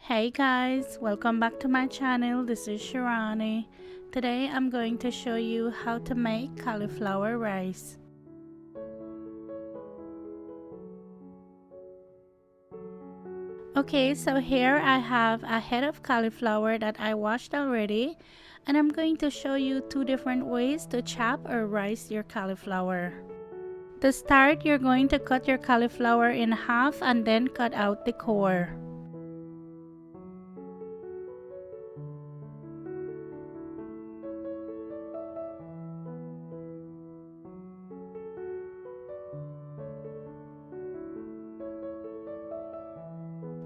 Hey guys, welcome back to my channel. This is Shirani. Today I'm going to show you how to make cauliflower rice. Okay, so here I have a head of cauliflower that I washed already, and I'm going to show you two different ways to chop or rice your cauliflower. To start, you're going to cut your cauliflower in half and then cut out the core.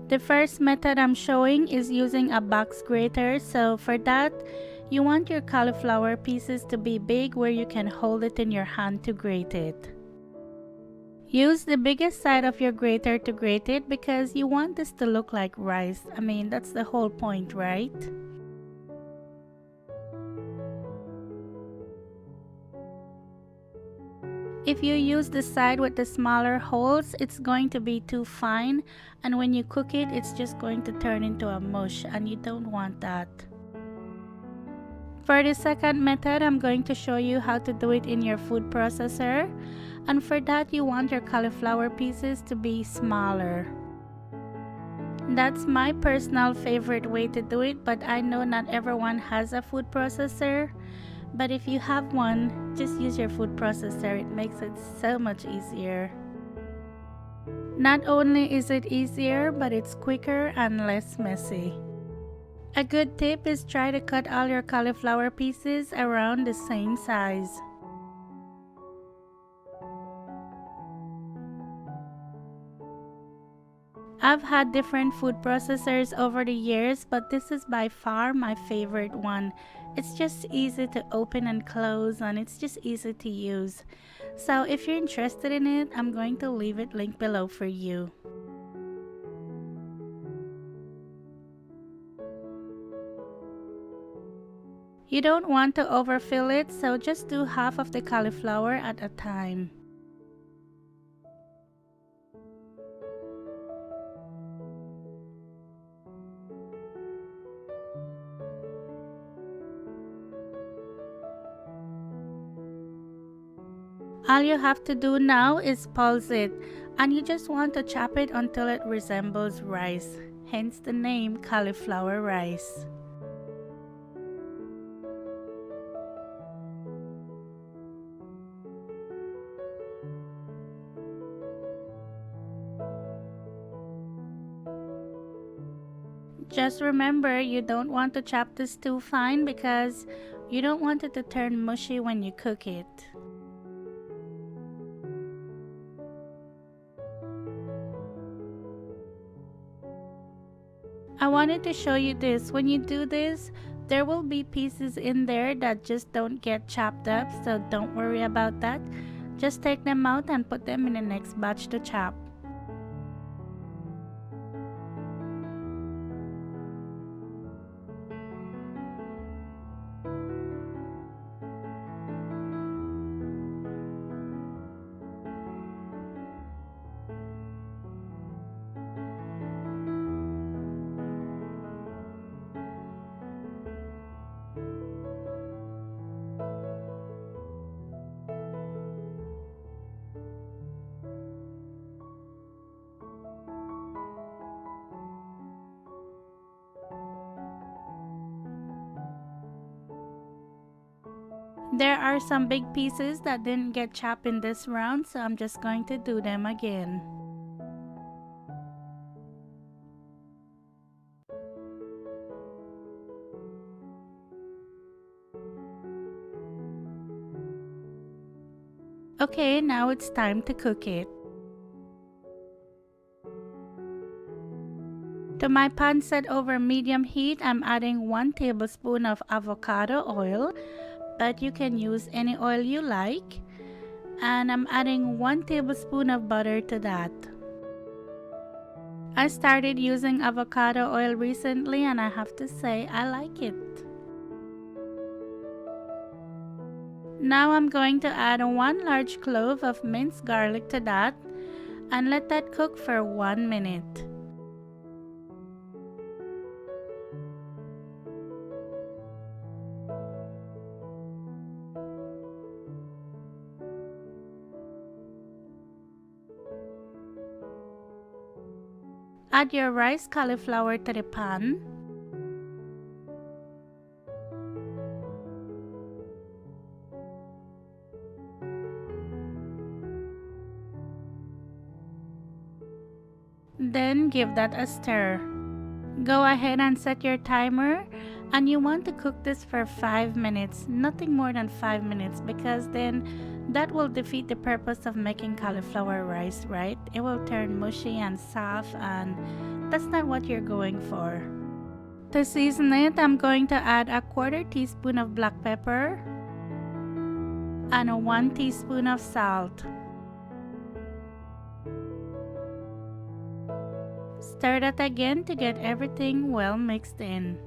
The first method I'm showing is using a box grater, so for that, you want your cauliflower pieces to be big where you can hold it in your hand to grate it. Use the biggest side of your grater to grate it because you want this to look like rice. I mean, that's the whole point, right? If you use the side with the smaller holes, it's going to be too fine, and when you cook it, it's just going to turn into a mush, and you don't want that. For the second method, I'm going to show you how to do it in your food processor, and for that you want your cauliflower pieces to be smaller. That's my personal favorite way to do it, but I know not everyone has a food processor. But if you have one, just use your food processor. It makes it so much easier. Not only is it easier, but it's quicker and less messy. A good tip is try to cut all your cauliflower pieces around the same size. I've had different food processors over the years, but this is by far my favorite one. It's just easy to open and close, and it's just easy to use. So if you're interested in it, I'm going to leave it linked below for you. You don't want to overfill it, so just do half of the cauliflower at a time. All you have to do now is pulse it, and you just want to chop it until it resembles rice, hence the name cauliflower rice. Just remember, you don't want to chop this too fine because you don't want it to turn mushy when you cook it. I wanted to show you this. When you do this, there will be pieces in there that just don't get chopped up, so don't worry about that. Just take them out and put them in the next batch to chop. There are some big pieces that didn't get chopped in this round, so I'm just going to do them again. Okay, now it's time to cook it. To my pan set over medium heat, I'm adding 1 tablespoon of avocado oil, but you can use any oil you like. And I'm adding 1 tablespoon of butter to that. I started using avocado oil recently, and I have to say I like it. Now I'm going to add 1 large clove of minced garlic to that and let that cook for 1 minute. Add your rice cauliflower to the pan. Then give that a stir. Go ahead and set your timer, and you want to cook this for 5 minutes, nothing more than 5 minutes, because then that will defeat the purpose of making cauliflower rice, right? It will turn mushy and soft, and that's not what you're going for. To season it, I'm going to add a 1/4 teaspoon of black pepper and a 1 teaspoon of salt. Stir that again to get everything well mixed in.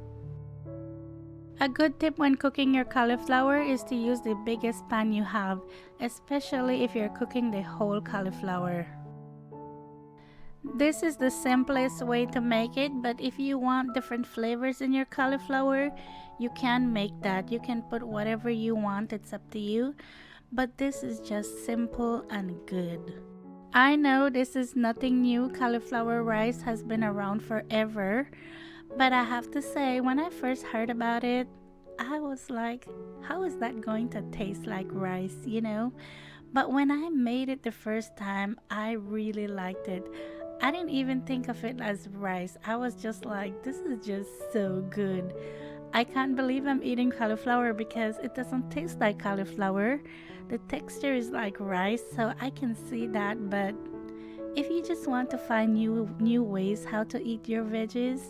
A good tip when cooking your cauliflower is to use the biggest pan you have, especially if you're cooking the whole cauliflower. This is the simplest way to make it, but if you want different flavors in your cauliflower, you can make that. You can put whatever you want, it's up to you. But this is just simple and good. I know this is nothing new. Cauliflower rice has been around forever. But I have to say, when I first heard about it, I was like, how is that going to taste like rice, you know? But when I made it the first time, I really liked it. I didn't even think of it as rice. I was just like, this is just so good. I can't believe I'm eating cauliflower because it doesn't taste like cauliflower. The texture is like rice, so I can see that. But if you just want to find new ways how to eat your veggies,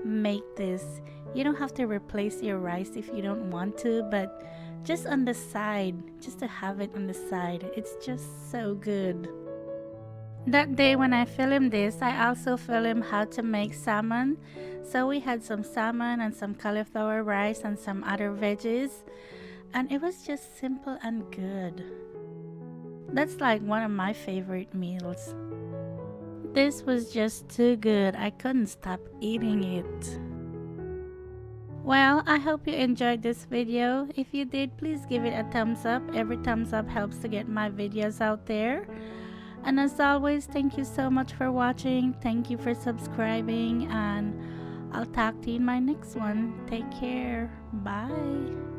make this. You don't have to replace your rice if you don't want to, but just on the side, just to have it on the side. It's just so good. That day when I filmed this, I also filmed how to make salmon. So we had some salmon and some cauliflower rice and some other veggies, and it was just simple and good. That's like one of my favorite meals. This was just too good. I couldn't stop eating it. Well, I hope you enjoyed this video. If you did, please give it a thumbs up. Every thumbs up helps to get my videos out there. And as always, thank you so much for watching. Thank you for subscribing, and I'll talk to you in my next one. Take care. Bye.